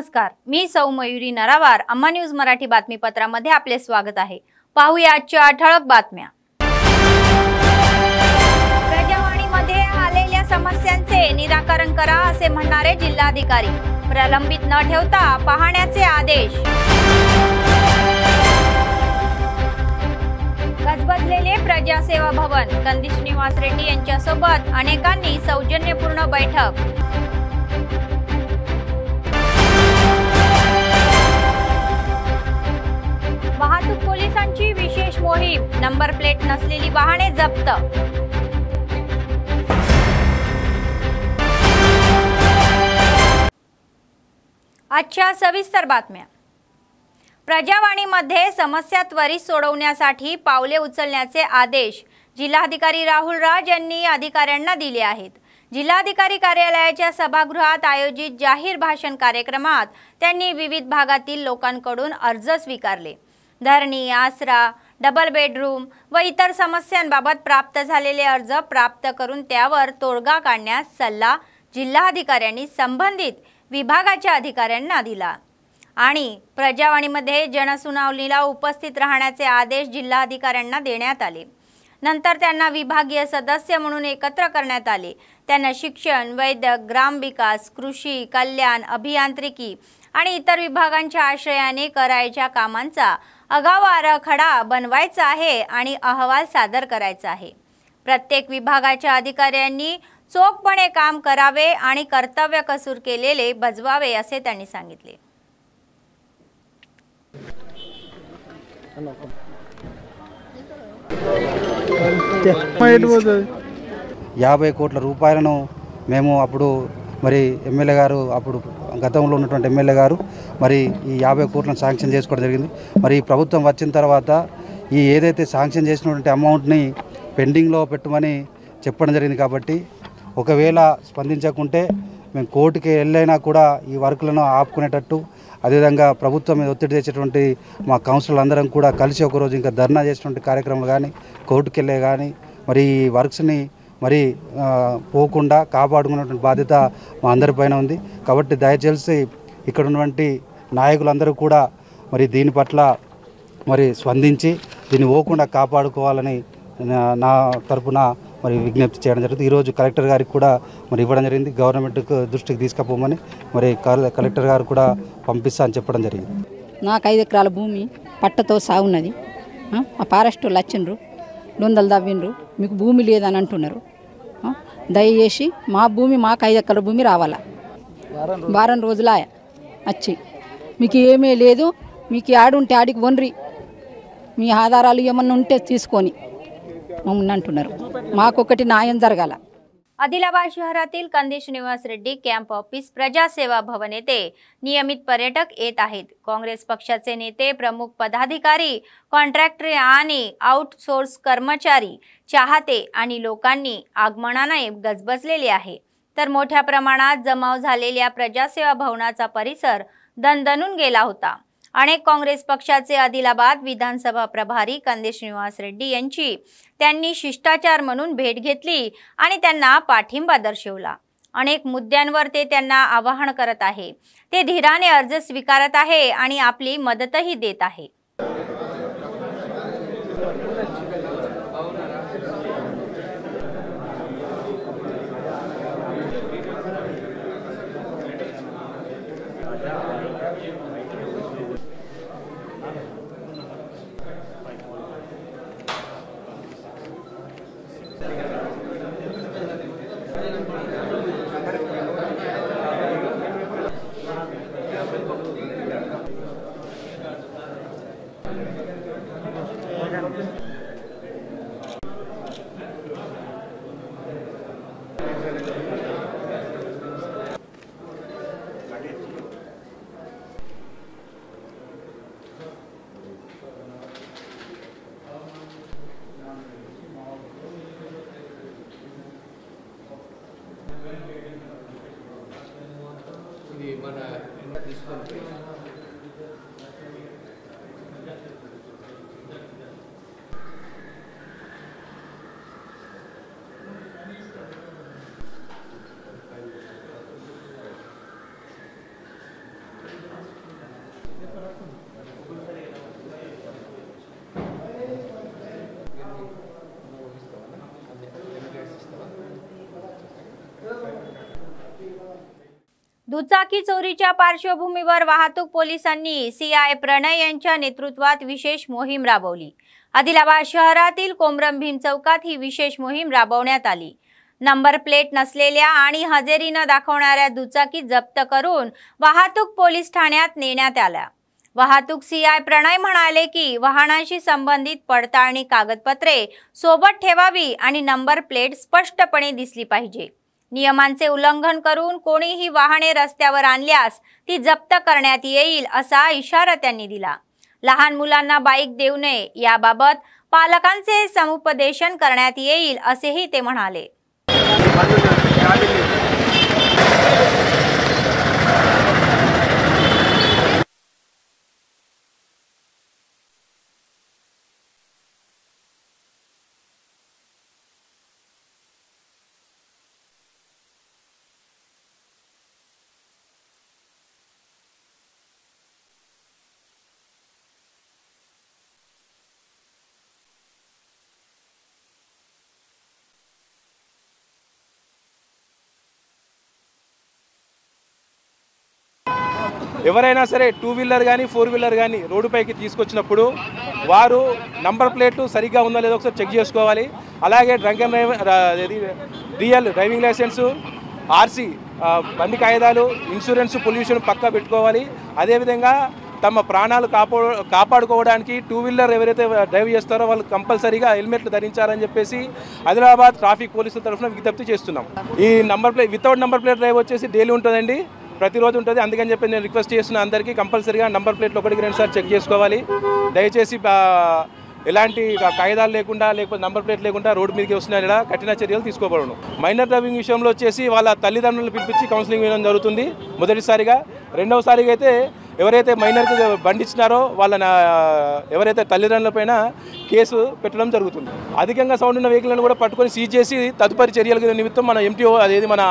नमस्कार, मी सौ मयुरी नरावार. अम्मा न्यूज मराठी बातमीपत्रामध्ये आपले स्वागत आहे. पाहूया आजच्या ठळक बातम्या. प्रजावाणीमध्ये आलेल्या समस्यांचे निराकरण करा असे म्हणणारे जिल्हाधिकारी. प्रलंबित न ठेवता पाहण्याचे आदेश. गजबजलेले प्रजासेवा भवन. कंदी श्रीनिवास रेड्डी यांच्यासोबत अनेकांनी सौजन्यपूर्ण बैठक. वाहतूक पोलिसांची विशेष मोहीम. नंबर प्लेट नसलेली वाहने जप्त. आजच्या सविस्तर बातम्या. प्रजावाणीमध्ये समस्या त्वरित सोडवण्यासाठी पावले उचलण्याचे आदेश जिल्हाधिकारी राहुल राज यांनी अधिकाऱ्यांना दिले आहेत. जिल्हाधिकारी कार्यालयाच्या सभागृहात आयोजित जाहीर भाषण कार्यक्रमात त्यांनी विविध भागातील लोकांकडून अर्ज स्वीकारले. धरणी, आसरा, डबल बेडरूम व इतर समस्यांबाबत प्राप्त झालेले अर्ज प्राप्त करून त्यावर तोडगा काढण्यास सल्ला जिल्हाधिकाऱ्यांनी संबंधित विभागाच्या अधिकाऱ्यांना दिला आणि प्रजावाणीमध्ये जनसुनावणीला उपस्थित राहण्याचे आदेश जिल्हाधिकाऱ्यांना देण्यात आले. नंतर त्यांना विभागीय सदस्य म्हणून एकत्र करण्यात आले. त्यांना शिक्षण, वैद्यक, ग्रामविकास, कृषी, कल्याण, अभियांत्रिकी आणि इतर विभागांच्या आश्रयाने करायच्या कामांचा आगाऊ आराखडा बनवायचा आहे आणि अहवाल सादर करायचा आहे. प्रत्येक विभागाच्या अधिकाऱ्यांनी चोखपणे काम करावे आणि कर्तव्य कसूर केलेले बजवावे असे त्यांनी सांगितले. 50 కోట్ల రూపాయలను మేము అప్పుడు మరి ఎమ్మెల్యే గారు అప్పుడు గతంలో ఉన్నటువంటి ఎమ్మెల్యే గారు మరి ఈ 50 కోట్లను శాంక్షన్ చేసుకోవడం జరిగింది. మరి ప్రభుత్వం వచ్చిన తర్వాత ఈ ఏదైతే శాంక్షన్ చేసినటువంటి అమౌంట్ని పెండింగ్లో పెట్టమని చెప్పడం జరిగింది. కాబట్టి ఒకవేళ స్పందించకుంటే మేము కోర్టుకి వెళ్ళైనా కూడా ఈ వర్కులను ఆపుకునేటట్టు, అదేవిధంగా ప్రభుత్వం మీద ఒత్తిడి తెచ్చేటువంటి మా కౌన్సిలర్ అందరం కూడా కలిసి ఒకరోజు ఇంకా ధర్నా చేసినటువంటి కార్యక్రమాలు కానీ, కోర్టుకి వెళ్ళే కానీ మరి ఈ వర్క్స్ని మరి పోకుండా కాపాడుకున్నటువంటి బాధ్యత మా అందరిపైన ఉంది. కాబట్టి దయచేసి ఇక్కడ ఉన్నటువంటి నాయకులందరూ కూడా మరి దీని పట్ల మరి స్పందించి దీన్ని పోకుండా కాపాడుకోవాలని నా తరపున మరి విజ్ఞప్తి చేయడం జరుగుతుంది. ఈరోజు కలెక్టర్ గారికి కూడా మరి ఇవ్వడం జరిగింది. గవర్నమెంట్కు దృష్టికి తీసుకుపోమని మరి కలెక్టర్ గారు కూడా పంపిస్తా అని చెప్పడం జరిగింది. నాకు 5 ఎకరాల భూమి పట్టతో సాగున్నది. ఆ ఫారెస్ట్ వాళ్ళు వచ్చిండ్రు, డొందలు దవ్విండ్రు, మీకు భూమి లేదని అంటున్నారు. దయచేసి మా భూమి, మాకు 5 ఎకరాల భూమి రావాలా. వారం రోజుల వచ్చి మీకు ఏమీ లేదు, మీకు ఆడుంటే ఆడికి వనరి, మీ ఆధారాలు ఏమన్నా ఉంటే తీసుకొని మమ్మల్ని అంటున్నారు. మాకొకటి న్యాయం జరగాల. आदिलाबाद शहरातील कंदी श्रीनिवास रेड्डी कॅम्प ऑफिस प्रजासेवा भवन येथे नियमित पर्यटक येत आहेत. काँग्रेस पक्षाचे नेते, प्रमुख पदाधिकारी, कॉन्ट्रॅक्टर आणि आउटसोर्स कर्मचारी, चाहते आणि लोकांनी आगमनाने गजबजलेले आहे. तर मोठ्या प्रमाणात जमाव झालेल्या प्रजासेवा भवनाचा परिसर दणदणून गेला होता. अनेक काँग्रेस पक्षाचे आदिलाबाद विधानसभा प्रभारी कंदी श्रीनिवास रेड्डी यांची त्यांनी शिष्टाचार म्हणून भेट घेतली आणि त्यांना पाठिंबा दर्शवला. अनेक मुद्द्यांवर ते त्यांना आवाहन करत आहे. ते धीराने अर्ज स्वीकारत आहे आणि आपली मदतही देत आहे. दुचाकी चोरीच्या पार्श्वभूमीवर वाहतूक पोलिसांनी सीआय प्रणय यांच्या नेतृत्वात विशेष मोहीम राबवली। आदिलाबाद शहरातील कोमरम भीम चौकात ही विशेष मोहीम राबवण्यात आली। नंबर प्लेट नसलेल्या आणि हजेरी न दाखवणाऱ्या दुचाकी जप्त करून वाहतूक पोलीस ठाण्यात नेण्यात आल्या। वाहतूक सीआय प्रणय म्हणाले की वाहनांशी संबंधित पडताळणी कागदपत्रे सोबत ठेवावी आणि नंबर प्लेट स्पष्टपणे दिसली पाहिजे। नियमांचे उल्लंघन करून कोणीही वाहने रस्त्यावर आणल्यास ती जप्त करण्यात येईल असा इशारा त्यांनी दिला। लहान मुलांना बाईक देऊ नये याबाबत पालकांचे समुपदेशन करण्यात येईल असेही ते म्हणाले। ఎవరైనా సరే 2 వీలర్ కానీ 4 వీలర్ కానీ రోడ్డుపైకి తీసుకొచ్చినప్పుడు వారు నంబర్ ప్లేట్ సరిగ్గా ఉందా లేదో ఒకసారి చెక్ చేసుకోవాలి। అలాగే drunk and drive driving license, RC, బండి కాగితాలు, ఇన్సూరెన్స్, పొల్యూషన్ పక్కా పెట్టుకోవాలి। అదేవిధంగా తమ ప్రాణాలు కాపాడుకోవడానికి 2 వీలర్ ఎవరైతే డ్రైవ్ చేస్తారో వాళ్ళు కంపల్సరీగా హెల్మెట్లు ధరించాలని చెప్పేసి ఆదిలాబాద్ ట్రాఫిక్ పోలీసుల తరఫున విజ్ఞప్తి చేస్తున్నాం। ఈ number plate without number plate drive వచ్చేసి డైలీ ఉంటుందండి, ప్రతిరోజు ఉంటుంది। అందుకని చెప్పి నేను రిక్వెస్ట్ చేస్తున్నా అందరికీ కంపల్సరీగా నంబర్ ప్లేట్లు 1-2 సార్లు చెక్ చేసుకోవాలి। దయచేసి ఎలాంటి కాగితాలు లేకుండా లేకపోతే నంబర్ ప్లేట్ లేకుండా రోడ్డు మీదకి వస్తున్నా కఠిన చర్యలు తీసుకోబడను। మైనర్ డ్రైవింగ్ విషయంలో వచ్చేసి వాళ్ళ తల్లిదండ్రులను పిలిపించి కౌన్సిలింగ్ ఇవ్వడం జరుగుతుంది మొదటిసారిగా। రెండవసారిగా అయితే ఎవరైతే మైనర్కి బండి ఇచ్చినారో వాళ్ళ ఎవరైతే తల్లిదండ్రులపైన కేసు పెట్టడం జరుగుతుంది। అధికంగా సౌండ్ ఉన్న వెహికల్ను కూడా పట్టుకొని సీజ్ చేసి తదుపరి చర్యల నిమిత్తం మన ఎంటీఓ అదేది మన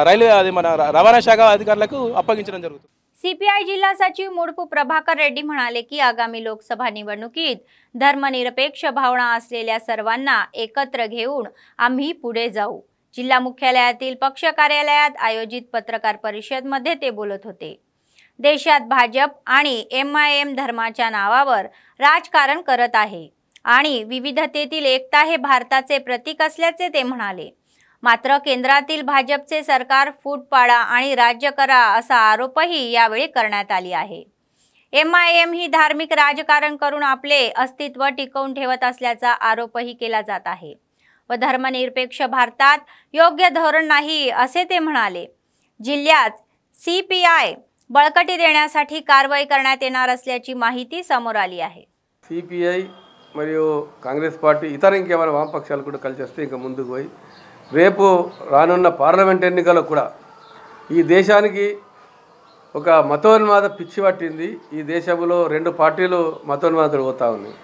రైల్వే మన రవాణా శాఖ అధికారులకు అప్పగించడం జరుగుతుంది। सीपीआय जिल्हा सचिव मुडपू प्रभाकर रेड्डी म्हणाले की आगामी लोकसभा निवडणुकीत धर्मनिरपेक्ष भावना असलेल्या सर्वांना एकत्र घेऊन आम्ही पुढे जाऊ। जिल्हा मुख्यालयातील पक्ष कार्यालयात आयोजित पत्रकार परिषदेमध्ये ते बोलत होते। देशात भाजप आणि MIM धर्माच्या नावावर राजकारण करत आहे आणि विविधतेतील एकता हे भारताचे प्रतीक असल्याचे ते म्हणाले। मात्र केंद्रातील भाजपचे सरकार फूट पाडा आणि राज्य करा असा आरोपही यावेळी करण्यात आली आहे। MIM ही धार्मिक राजकारण करून आपले अस्तित्व टिकवून ठेवत असल्याचा आरोपही केला जात आहे व धर्मनिरपेक्ष भारतात योग्य धोरण नाही असे ते म्हणाले। जिल्ह्यात CPI बळकटी देण्यासाठी कारवाई करण्यात येणार असल्याची माहिती समोर आली आहे। CPI మరియు కాంగ్రెస్ పార్టీ ఇతర ఇంకేమైనా వామపక్షాలు కూడా కలిసి వస్తే ఇంకా ముందుకు పోయి రేపు రానున్న పార్లమెంట్ ఎన్నికల్లో కూడా ఈ దేశానికి ఒక మతోన్మాద పిచ్చి పట్టింది। ఈ దేశంలో 2 పార్టీలు మతోన్మాదాలు పోతా ఉన్నాయి,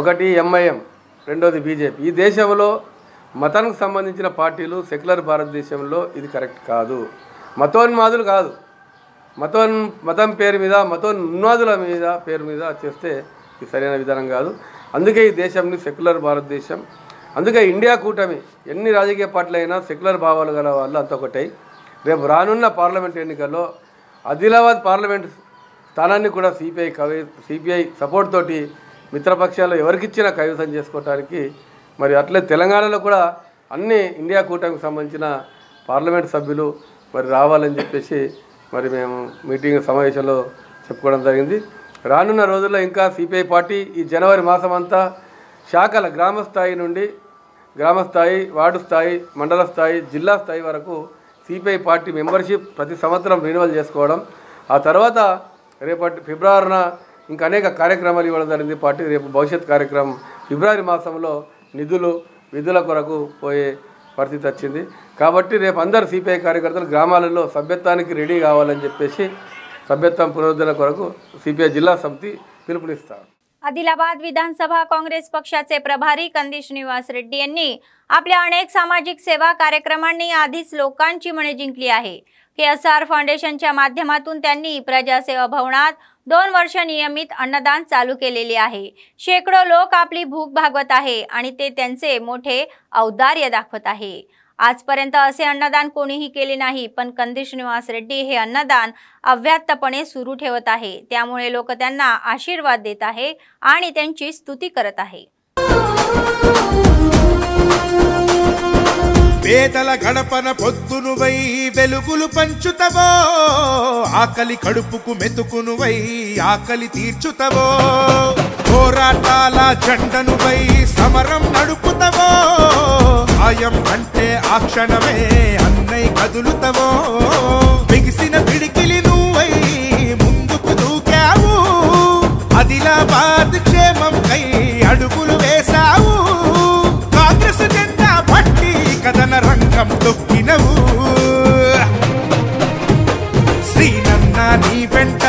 ఒకటి MIM, రెండోది బీజేపీ। ఈ దేశంలో మతానికి సంబంధించిన పార్టీలు సెక్యులర్ భారతదేశంలో ఇది కరెక్ట్ కాదు, మతోన్మాదులు కాదు, మతం పేరు మీద మతోన్మాదుల మీద పేరు మీద చేస్తే ఇది సరైన విధానం కాదు। అందుకే ఈ దేశంని సెక్యులర్ భారతదేశం, అందుకే ఇండియా కూటమి ఎన్ని రాజకీయ పార్టీలు అయినా సెక్యులర్ భావాలు గల వాళ్ళు అంత ఒకటై రేపు రానున్న పార్లమెంట్ ఎన్నికల్లో ఆదిలాబాద్ పార్లమెంట్ స్థానాన్ని కూడా సిపిఐ సపోర్ట్ తోటి మిత్రపక్షాలు ఎవరికిచ్చినా కైవసం చేసుకోవడానికి మరి అట్లే తెలంగాణలో కూడా అన్ని ఇండియా కూటమికి సంబంధించిన పార్లమెంట్ సభ్యులు మరి రావాలని చెప్పేసి మరి మేము మీటింగ్ సమావేశంలో చెప్పుకోవడం జరిగింది। రానున్న రోజుల్లో ఇంకా సిపిఐ పార్టీ ఈ జనవరి మాసం అంతా శాఖల గ్రామ స్థాయి నుండి గ్రామ స్థాయి, వార్డు స్థాయి, మండల స్థాయి, జిల్లా స్థాయి వరకు సిపిఐ పార్టీ మెంబర్షిప్ ప్రతి సంవత్సరం రెన్యువల్ చేసుకోవడం, ఆ తర్వాత రేపటి ఫిబ్రవరిన ఇంకా అనేక కార్యక్రమాలు ఇవ్వడం జరిగింది పార్టీ। రేపు భవిష్యత్ కార్యక్రమం ఫిబ్రవరి మాసంలో విధుల కొరకు పోయే పరిస్థితి వచ్చింది కాబట్టి రేపు అందరు సిపిఐ కార్యకర్తలు గ్రామాలలో సభ్యత్వానికి రెడీ కావాలని చెప్పేసి సభ్యత్వం పునరుద్ధరణ కొరకు సిపిఐ జిల్లా సమితి పిలుపునిస్తారు। आदिलाबाद विधानसभा काँग्रेस पक्षाचे प्रभारी कंदी श्रीनिवास रेड्डी यांनी आपल्या अनेक सामाजिक सेवा कार्यक्रमांनी आधीच लोकांची मने जिंकली आहे। KSR फाउंडेशनच्या माध्यमातून त्यांनी प्रजासेवा भवनात 2 वर्ष नियमित अन्नदान चालू केलेले आहे। शेकडो लोक आपली भूक भागवत आहे आणि ते त्यांचे मोठे औदार्य दाखवत आहे। आजपर्यंत असे अन्नदान कोणीही केले नाही, पण कंदी श्रीनिवास रेड्डी हे अन्नदान अव्याहतपणे सुरू ठेवत आहे। त्यामुळे लोक त्यांना आशीर्वाद देत आहे आणि त्यांची स्तुती करत आहे। పేదల గడపన పొద్దునువై వెలుగులు పంచుతవో, ఆకలి కడుపుకు మెతుకునువై ఆకలి తీర్చుతవో, పోరాటాల జెండనువై సమరం నడుపుతవో, ఆయం అంటే ఆ క్షణమే అన్నై కదులుతవో, బిగిసిన పిడికిలి నువ్వై ముందుకు దూకావు, ఆదిలాబాద్ క్షేమంకై అడుగులు వేశావు, కాంగ్రెస్ జెండా పట్టి కదన రంగం తొక్కినవు, శ్రీనన్న నీ వెంట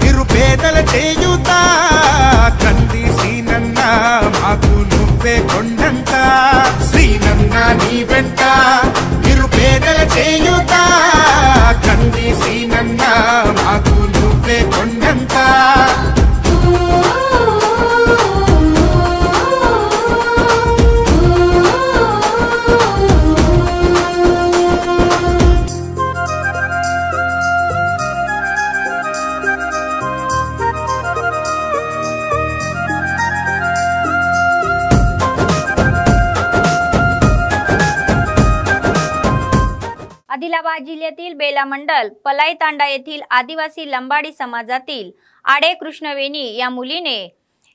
నిరుపేదల చేయుత, కంది శ్రీనన్న మాకు నువ్వే కొండంత, శ్రీనన్న నీ వెంట నిరుపేదల చేయుత, కంది శ్రీనన్న మాకు నువ్వే కొండంత। आदिलाबाद जिल्ह्यातील बेला मंडल पलाई तांडा येथील आदिवासी लंबाडी समाजातील आडे कृष्णवेणी या मुलीने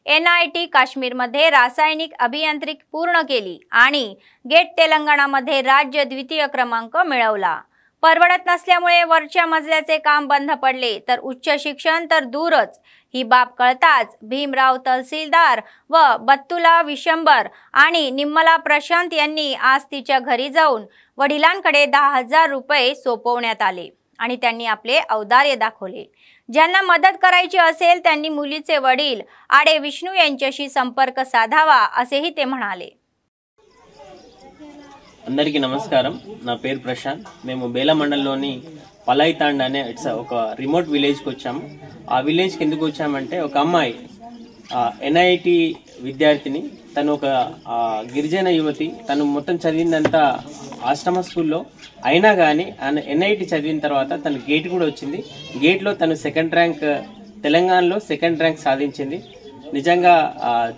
NIT काश्मीरमध्ये रासायनिक अभियांत्रिकी पूर्ण केली आणि गेट तेलंगणामध्ये राज्य द्वितीय क्रमांक मिळवला। परवडत नसल्यामुळे वरच्या मजल्याचे काम बंद पडले तर उच्च शिक्षण तर दूरच। ही बाब कळताच भीमराव तहसीलदार व बत्तुला विशंबर आणि निम्मला प्रशांत यांनी आज तिच्या घरी जाऊन वडिलांकडे 10,000 रुपये सोपवण्यात आले आणि त्यांनी आपले औदार्य दाखवले। ज्यांना मदत करायची असेल त्यांनी मुलीचे वडील आडे विष्णू यांच्याशी संपर्क साधावा असेही ते म्हणाले। అందరికీ నమస్కారం। నా పేరు ప్రశాంత్। మేము బేలా మండలంలోని పలాయి తాండా అనే ఒక రిమోట్ విలేజ్కి వచ్చాము। ఆ విలేజ్కి ఎందుకు వచ్చామంటే ఒక అమ్మాయి NIT విద్యార్థిని, తను ఒక గిరిజన యువతి, తను మొత్తం చదివిందంతా ఆశ్రమ స్కూల్లో అయినా కానీ NIT చదివిన తర్వాత తను గేట్ కూడా వచ్చింది। గేట్లో తను సెకండ్ ర్యాంక్, తెలంగాణలో సెకండ్ ర్యాంక్ సాధించింది। నిజంగా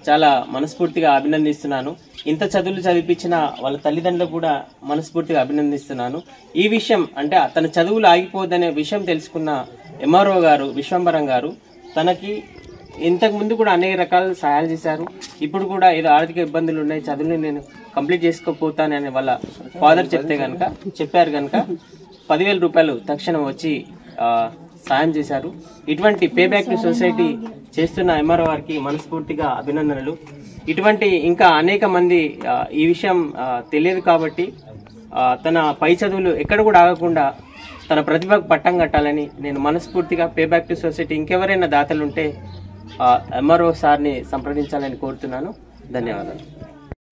చాలా మనస్ఫూర్తిగా అభినందిస్తున్నాను। ఇంత చదువులు చదివించిన వాళ్ళ తల్లిదండ్రులకు కూడా మనస్ఫూర్తిగా అభినందిస్తున్నాను। ఈ విషయం అంటే తన చదువులు ఆగిపోదనే విషయం తెలుసుకున్న MRO గారు విశ్వంబరం గారు తనకి ఇంతకు ముందు కూడా అనేక రకాల సహాయాలు చేశారు। ఇప్పుడు కూడా ఏదో ఆర్థిక ఇబ్బందులు ఉన్నాయి, చదువుని నేను కంప్లీట్ చేసుకోపోతానని వాళ్ళ ఫాదర్ చెప్పారు కనుక 10,000 రూపాయలు తక్షణం వచ్చి సాయం చేశారు। ఇటువంటి పే బ్యాక్ టు సొసైటీ చేస్తున్న MRO వారికి మనస్ఫూర్తిగా అభినందనలు। ఇటువంటి ఇంకా అనేక మంది ఈ విషయం తెలియదు కాబట్టి తన పై చదువులు ఎక్కడ కూడా ఆగకుండా తన ప్రతిభకు పట్టం కట్టాలని నేను మనస్ఫూర్తిగా పే బ్యాక్ టు సొసైటీ ఇంకెవరైనా దాతలుంటే MRO సార్ని సంప్రదించాలని కోరుతున్నాను। ధన్యవాదాలు।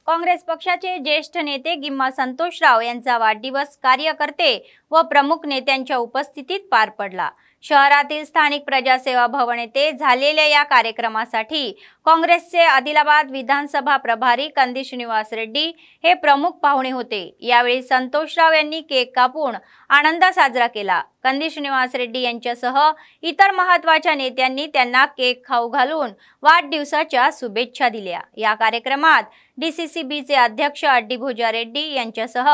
काँग्रेस पक्षाचे ज्येष्ठ नेते गिम्मा संतोषराव यांचा वाढदिवस कार्यकर्ते व प्रमुख नेत्यांच्या उपस्थितीत पार पडला। शहरातील स्थानिक प्रजासेवा भवन येथे झालेल्या या कार्यक्रमासाठी काँग्रेसचे आदिलाबाद विधानसभा प्रभारी कंदी श्रीनिवास रेड्डी हे प्रमुख पाहुणे होते। यावेळी संतोषराव यांनी केक कापून आनंद साजरा केला। कंदी श्रीनिवास रेड्डी यांच्यासह इतर महत्त्वाच्या नेत्यांनी त्यांना केक खाऊ घालून वाढदिवसाच्या शुभेच्छा दिल्या। या कार्यक्रमात DCCBचे अध्यक्ष अड्डीभोजा रेड्डी यांच्यासह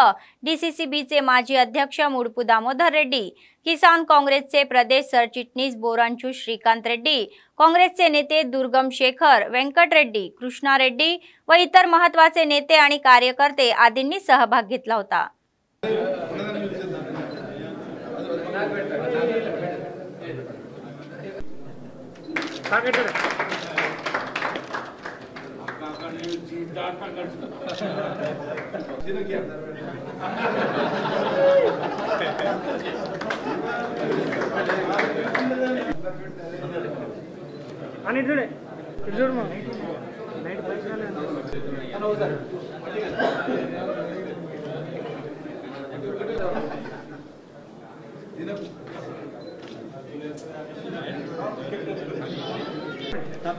DCCBचे माजी अध्यक्ष मुडपू दामोदर रेड्डी, किसान काँग्रेसचे प्रदेश सरचिटणीस बोरांचू श्रीकांत रेड्डी, काँग्रेसचे नेते दुर्गम शेखर, व्यंकट रेड्डी, कृष्णा रेड्डी व इतर महत्त्वाचे नेते आणि कार्यकर्ते आदींनी सहभाग घेतला होता।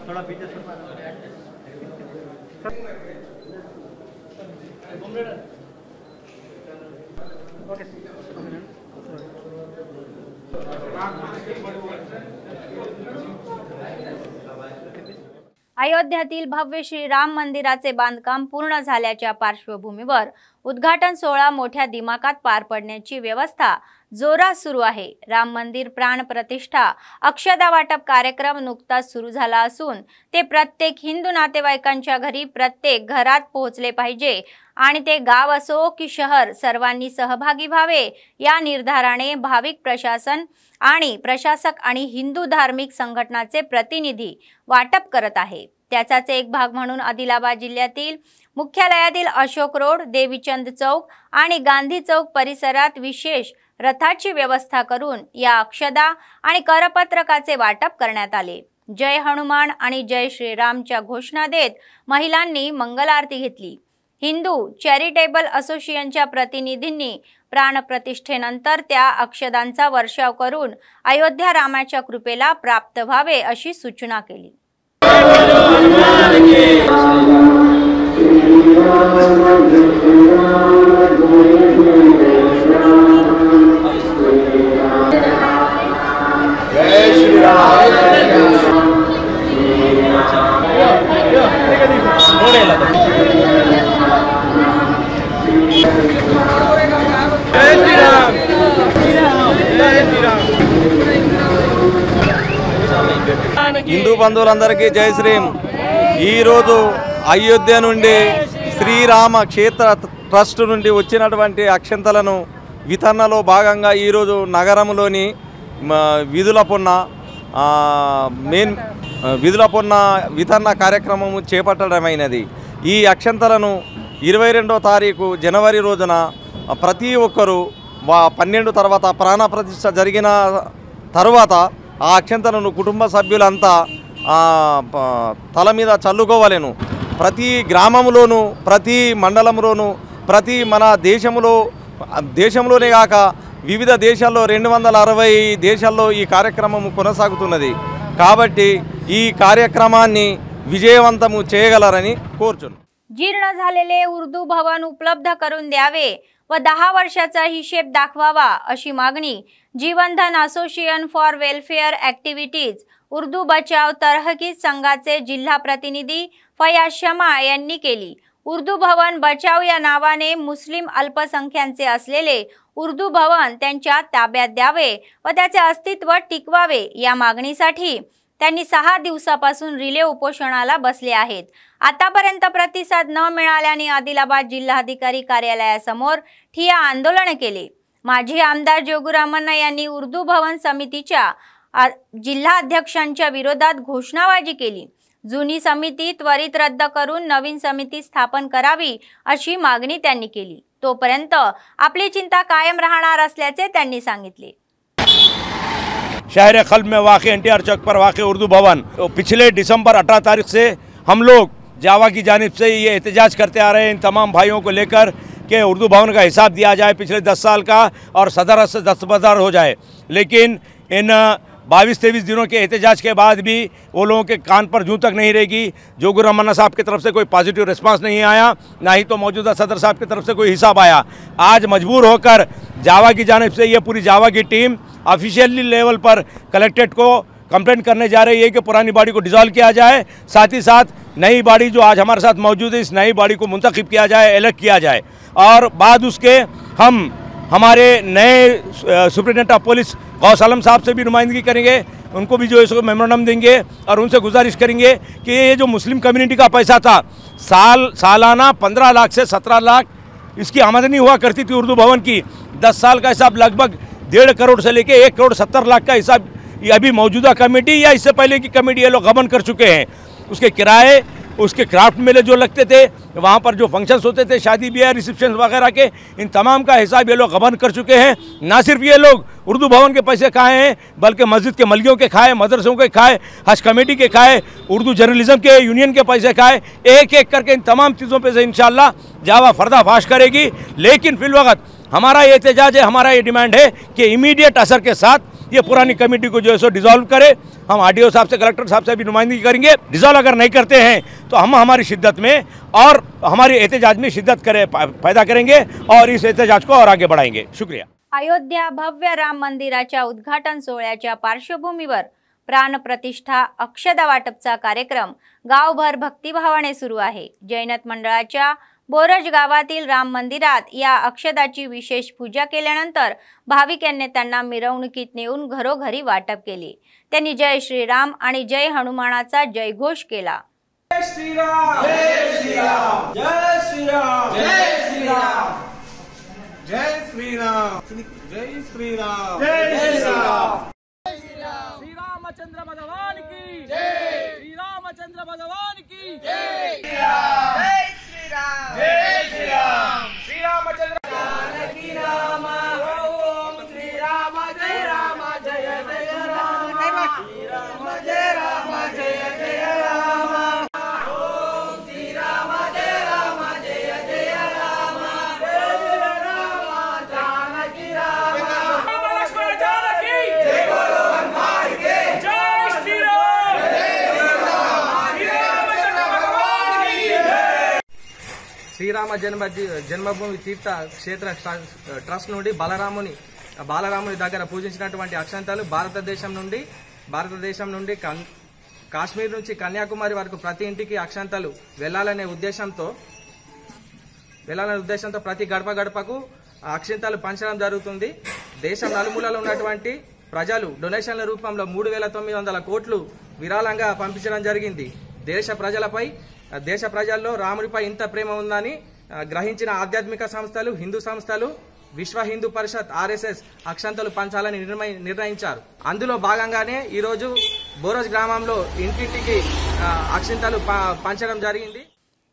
थोड़ा पीछे अयोध्यातील भव्य श्रीराम मंदिराचे बांधकाम पूर्ण झाल्याच्या पार्श्वभूमीवर उद्घाटन सोहळा मोठ्या दिमाखात पार पडण्याची व्यवस्था जोरात सुरू आहे। राम मंदिर प्राण प्रतिष्ठा अक्षदा वाटप कार्यक्रम नुकताच सुरू झाला असून ते प्रत्येक हिंदू नातेवाईकांच्या घरी प्रत्येक घरात पोहोचले पाहिजे आणि ते गाव असो की शहर सर्वांनी सहभागी व्हावे या निर्धाराने भाविक प्रशासक आणि हिंदू धार्मिक संघटनाचे प्रतिनिधी वाटप करत आहे। त्याचाच एक भाग म्हणून आदिलाबाद जिल्ह्यातील मुख्यालयातील अशोक रोड, देवीचंद चौक आणि गांधी चौक परिसरात विशेष रथाची व्यवस्था करून या अक्षदा आणि करपत्रकाचे वाटप करण्यात आले। जय हनुमान आणि जय श्रीरामच्या घोषणा देत महिलांनी मंगल आरती घेतली। हिंदू चॅरिटेबल असोसिएशनच्या प्रतिनिधींनी प्राणप्रतिष्ठेनंतर त्या अक्षदांचा वर्षाव करून अयोध्या रामाच्या कृपेला प्राप्त व्हावे अशी सूचना केली। हिंदू बंधुవులందరికీ జై శ్రీరామ్। ఈరోజు అయోధ్య నుండి శ్రీరామ క్షేత్ర ట్రస్ట్ నుండి వచ్చినటువంటి అక్షంతలను వితరణలో భాగంగా ఈరోజు నగరంలోని విధుల పొన్న వితరణ కార్యక్రమం చేపట్టడమైనది। ఈ అక్షంతలను 22వ తారీఖు జనవరి రోజున ప్రతి ఒక్కరూ 12 తర్వాత ప్రాణప్రతిష్ఠ జరిగిన తర్వాత ఆ అక్షంతలను కుటుంబ సభ్యులంతా తల మీద చల్లుకోవాలను। ప్రతి గ్రామంలోనూ ప్రతి మండలంలోనూ ప్రతి మన దేశంలోనే కాక వివిధ దేశాల్లో 260 దేశాల్లో ఈ కార్యక్రమం కొనసాగుతున్నది। కాబట్టి ఈ కార్యక్రమాన్ని విజయవంతము చేయగలరని కోరుచున్నాను। जीर्ण झालेले उर्दू भवन उपलब्ध करून द्यावे व 10 वर्षाचा हिशेब दाखवावा अशी मागणी Jeevandhan association for welfare activities Urdu बचाव तरहकीज संघाचे जिल्हा प्रतिनिधी फयाज शमा यांनी केली। उर्दू भवन बचाव या नावाने मुस्लिम अल्पसंख्यांचे असलेले उर्दू भवन त्यांच्या ताब्यात द्यावे व त्याचे अस्तित्व टिकवावे या मागणीसाठी त्यांनी 6 दिवसापासून रिले उपोषणाला बसले आहेत। आतापर्यंत प्रतिसाद न मिळाल्याने आदिलाबाद जिल्हाधिकारी कार्यालयासमोर ठिय्या आंदोलन केले। माजी आमदार जोगुरामन्ना यांनी उर्दू भवन समितीच्या जिल्हा अध्यक्षांच्या विरोधात घोषणाबाजी केली। जुनी समिती त्वरित रद्द करून नवीन समिती स्थापन करावी अशी मागणी त्यांनी केली। तोपर्यंत आपली चिंता कायम राहणार असल्याचे त्यांनी सांगितले। शहर खल्ब में वाक़ NTR चौक पर वाक़ उर्दू भवन पिछले दिसंबर 18 तारीख से हम लोग जावा की जानिब से ये एहतजाज करते आ रहे हैं इन तमाम भाइयों को लेकर कि उर्दू भवन का हिसाब दिया जाए पिछले 10 साल का और सदर से दस्तबरदार हो जाए। लेकिन इन 22-23 दिनों के एहतजाज के बाद भी वो लोगों के कान पर जूं तक नहीं रहेगी। जोगुरामन्ना साहब की तरफ से कोई पॉजिटिव रिस्पांस नहीं आया, ना ही तो मौजूदा सदर साहब की तरफ से कोई हिसाब आया। आज मजबूर होकर जावा की जानिब से ये पूरी जावा की टीम ऑफिशियली लेवल पर कलेक्ट्रेट को कंप्लेंट करने जा रही है कि पुरानी बॉडी को डिसॉल्व किया जाए, साथ ही साथ नई बॉडी जो आज हमारे साथ मौजूद है इस नई बॉडी को मुंतखब किया जाए, इलेक्ट किया जाए और बाद उसके हम हमारे नए सुप्रिटेंडेंट ऑफ पुलिस गौस आलम साहब से भी नुमाइंदगी करेंगे, उनको भी जो है इसको मेमोरेंडम देंगे और उनसे गुजारिश करेंगे कि ये जो मुस्लिम कम्युनिटी का पैसा था सालाना 15 लाख से 17 लाख इसकी आमदनी हुआ करती थी उर्दू भवन की। 10 साल का हिसाब लगभग 1.5 करोड़ से लेके 1 करोड़ 70 लाख का हिसाब ये अभी मौजूदा कमेटी या इससे पहले की कमेटी ये लोग गबन कर चुके हैं। उसके किराए, उसके क्राफ्ट मेले जो लगते थे, वहाँ पर जो फंक्शंस होते थे, शादी ब्याह, रिसेप्शन वगैरह के, इन तमाम का हिसाब ये लोग गबन कर चुके हैं। ना सिर्फ ये लोग उर्दू भवन के पैसे खाए हैं बल्कि मस्जिद के मलियों के खाए, मदरसों के खाए, हज कमेटी के खाए, उर्दू जर्नलिज्म के यूनियन के पैसे खाए। एक एक करके इन तमाम चीज़ों पर से इंशाअल्लाह जावा पर्दाफाश करेगी। लेकिन फिलवक्त हमारा ये एहतजाज है, हमारा ये डिमांड है कि इमीडिएट असर के साथ ये पुरानी कमेटी को जो है सो डिसॉल्व करे। हम आरडीओ साहब से, कलेक्टर साहब से भी नुमाइंदगी करेंगे। डिसॉल्व अगर नहीं करते हैं तो हम हमारी शिद्दत में और हमारी एहतजाज में शिद्दत पैदा करेंगे और इस एहतजाज को और आगे बढ़ाएंगे। शुक्रिया। अयोध्या भव्य राम मंदिराच्या उद्घाटन सोहळ्याच्या पार्श्वभूमीवर प्राणप्रतिष्ठा अक्षदा वाटपचा कार्यक्रम गावभर भक्तिभावाने सुरू आहे। जैनत मंडळाच्या बोरज गावातील राम मंदिरात या अक्षदाची विशेष पूजा केल्यानंतर भाविकांनी त्यांना मिरवणुकीत नेऊन घरोघरी वाटप केले। त्यांनी जय श्रीराम आणि जय हनुमानाचा जयघोष केला। जय श्रीराम, जय श्रीराम, जय श्रीराम, जय श्रीराम, जय श्रीराम, जय श्रीराम, जय श्रीराम। श्री रामचंद्र भगवान की जय, श्री रामचंद्र भगवान की जय, जय श्रीराम, जय श्रीराम, श्री रामचंद्र जानकी राम, ओम श्री राम जय राम, जय जय राम, श्री राम जय राम, जय जय राम, ओम श्री राम जय राम, जय जय राम, जय राम जानकी राम, लक्ष्मण जानकी जय, बोलो हनुमान के जय, श्री राम, जय श्री रामचंद्र भगवान की जय। శ్రీరామ జన్మభూమి తీర్థ క్షేత్ర ట్రస్ట్ నుండి బాలరాముని దగ్గర పూజించినటువంటి అక్షంతలు భారతదేశం నుండి కాశ్మీర్ నుంచి కన్యాకుమారి వరకు ప్రతి ఇంటికి అక్షంతలు వెళ్లాలనే ఉద్దేశంతో ప్రతి గడపకు అక్షంతలు పంచడం జరుగుతుంది। దేశం నలుమూలలో ఉన్నటువంటి ప్రజలు డొనేషన్ల రూపంలో 3,900 కోట్లు విరాళంగా పంపించడం జరిగింది। దేశ ప్రజల్లో రాముడిపై ఇంత ప్రేమ ఉందని గ్రహించిన ఆధ్యాత్మిక సంస్థలు, హిందూ సంస్థలు, విశ్వ హిందూ పరిషత్ RSS అక్షంతలు పంచాలని నిర్ణయించారు। అందులో భాగంగానే ఈరోజు బోరజ్ గ్రామంలో ఇంటింటికి అక్షంతలు పంచడం జరిగింది।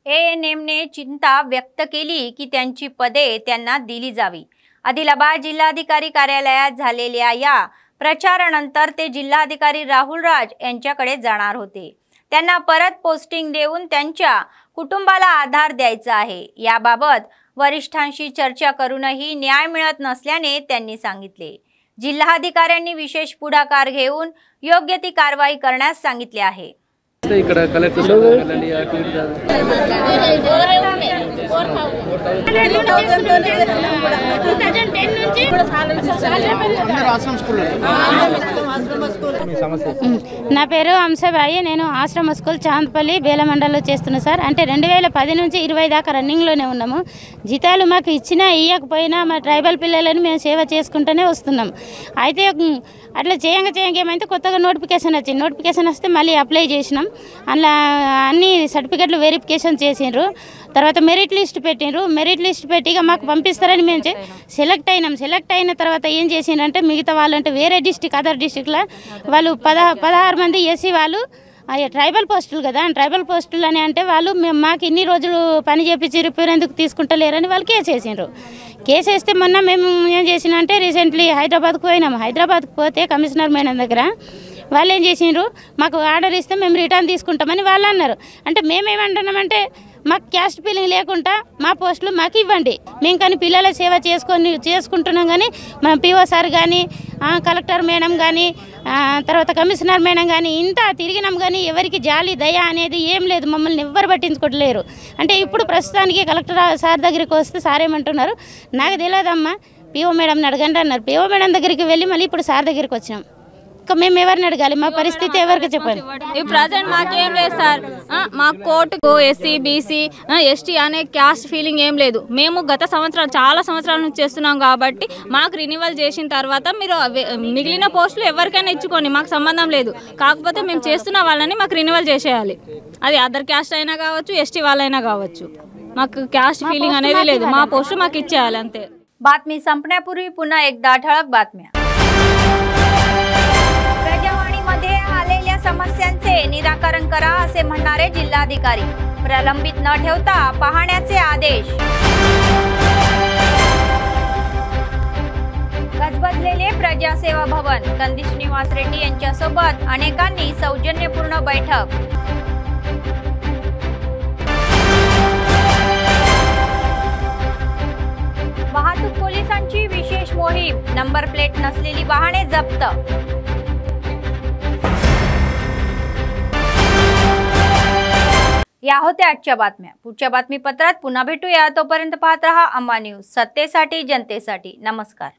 ANM ने चिंता व्यक्त केली की त्यांची पदे त्यांना दिली जावी। आदिलाबाद जिल्हाधिकारी कार्यालयात झालेल्या या प्रचारानंतर ते जिल्हाधिकारी राहुल राज यांच्याकडे जाणार होते। त्यांना परत पोस्टिंग देऊन त्यांच्या कुटुंबाला आधार द्यायचा आहे। याबाबत वरिष्ठांशी चर्चा करूनही न्याय मिळत नसल्याने त्यांनी सांगितले। जिल्हाधिकाऱ्यांनी विशेष पुढाकार घेऊन योग्य ती कारवाई करण्यास सांगितले आहे। ఇక్కడ కలెక్టర్ నా పేరు అంశబాయి, నేను ఆశ్రమ స్కూల్ చాందపల్లి బేలమండల్లో చేస్తున్నా సార్। అంటే 2010 నుంచి 20 దాకా రన్నింగ్లోనే ఉన్నాము। జీతాలు మాకు ఇచ్చినా ఇవ్వకపోయినా మా ట్రైబల్ పిల్లలను మేము సేవ చేసుకుంటూనే వస్తున్నాం। అయితే అట్లా చేయంగా ఏమైతే కొత్తగా నోటిఫికేషన్ వచ్చింది। నోటిఫికేషన్ వస్తే మళ్ళీ అప్లై చేసినాం। అలా అన్ని సర్టిఫికెట్లు వెరిఫికేషన్ చేసిండ్రు। తర్వాత మెరిట్ లిస్ట్ పెట్టిండ్రు। మెరిట్ లిస్ట్ పెట్టి మాకు పంపిస్తారని మేము సెలెక్ట్ అయినాం। సెలెక్ట్ అయిన తర్వాత ఏం చేసిండ్రంటే మిగతా వాళ్ళంటే వేరే అదర్ డిస్ట్రిక్ట్లో వాళ్ళు 16 మంది ఎస్సీ వాళ్ళు ట్రైబల్ పోస్టులు కదా, ట్రైబల్ పోస్టులు అని అంటే వాళ్ళు మాకు ఇన్ని రోజులు పని చేపించి రిపేర్ ఎందుకు తీసుకుంటలేరని వాళ్ళు కేసు వేసిండ్రు। కేసు వేస్తే మొన్న మేము ఏం చేసినంటే రీసెంట్లీ హైదరాబాద్కు పోయినాము। హైదరాబాద్కు పోతే కమిషనర్ మేడం దగ్గర వాళ్ళు ఏం చేసిండ్రు, మాకు ఆర్డర్ ఇస్తే మేము రిటర్న్ తీసుకుంటామని వాళ్ళు అన్నారు। అంటే మేమేమంటున్నామంటే మాకు క్యాస్ట్ ఫీలింగ్ లేకుండా మా పోస్టులు మాకు ఇవ్వండి, మేము కానీ పిల్లల సేవ చేసుకుంటున్నాం। కానీ మా పిఓ సార్ కానీ కలెక్టర్ మేడం కానీ తర్వాత కమిషనర్ మేడం కానీ ఇంత తిరిగినాం కానీ ఎవరికి జాలి దయ అనేది ఏం లేదు, మమ్మల్ని ఎవ్వరు పట్టించుకోవట్లేరు। అంటే ఇప్పుడు ప్రస్తుతానికి కలెక్టర్ సార్ దగ్గరికి వస్తే సార్ ఏమంటున్నారు, నాకు తెలియదమ్మా పిఓ మేడంని అడగండి అన్నారు। పిఓ మేడం దగ్గరికి వెళ్ళి మళ్ళీ ఇప్పుడు సార్ దగ్గరికి వచ్చినాం। మేము ఎవరిని అడగాలి, మా పరిస్థితి ఎవరికి చెప్పండి। ప్రజెంట్ మాకేం లేదు సార్, మా కోర్టుకు ఎస్సీ బీసీ ఎస్టీ అనే క్యాస్ట్ ఫీలింగ్ ఏం లేదు। మేము గత చాలా సంవత్సరాల నుంచి చేస్తున్నాం కాబట్టి మాకు రినివల్ చేసిన తర్వాత మీరు మిగిలిన పోస్టులు ఎవరికైనా ఇచ్చుకోండి, మాకు సంబంధం లేదు। కాకపోతే మేము చేస్తున్న వాళ్ళని మాకు రినివల్ చేసేయాలి, అది అదర్ క్యాస్ట్ అయినా కావచ్చు ఎస్టీ వాళ్ళైనా काవచ్చు। మాకు క్యాస్ట్ ఫీలింగ్ అనేది లేదు, మా పోస్టు మాకు ఇచ్చేయాలి అంతే। बातमी संपण्यापूर्वी पुन्हा एकदा ठळक बातम्या। प्रजावाणीमध्ये आलेल्या समस्यांचे निराकरण करा असे म्हणणारे जिल्हाधिकारी, प्रलंबित न ठेवता पाहण्याचे आदेश। गजबजलेले प्रजासेवा भवन, कंदी श्रीनिवास रेड्डी यांच्यासोबत अनेकांनी सौजन्यपूर्ण बैठक। वाहतूक पोलिसांची विशेष मोहीम, नंबर प्लेट नसलेली वाहने जप्त। या होत्या आजच्या बातम्या। पुढच्या बातमीपत्रात पुन्हा भेटूया। तोपर्यंत पाहत रहा अम्मा न्यूज, सत्तेसाठी जनतेसाठी। नमस्कार।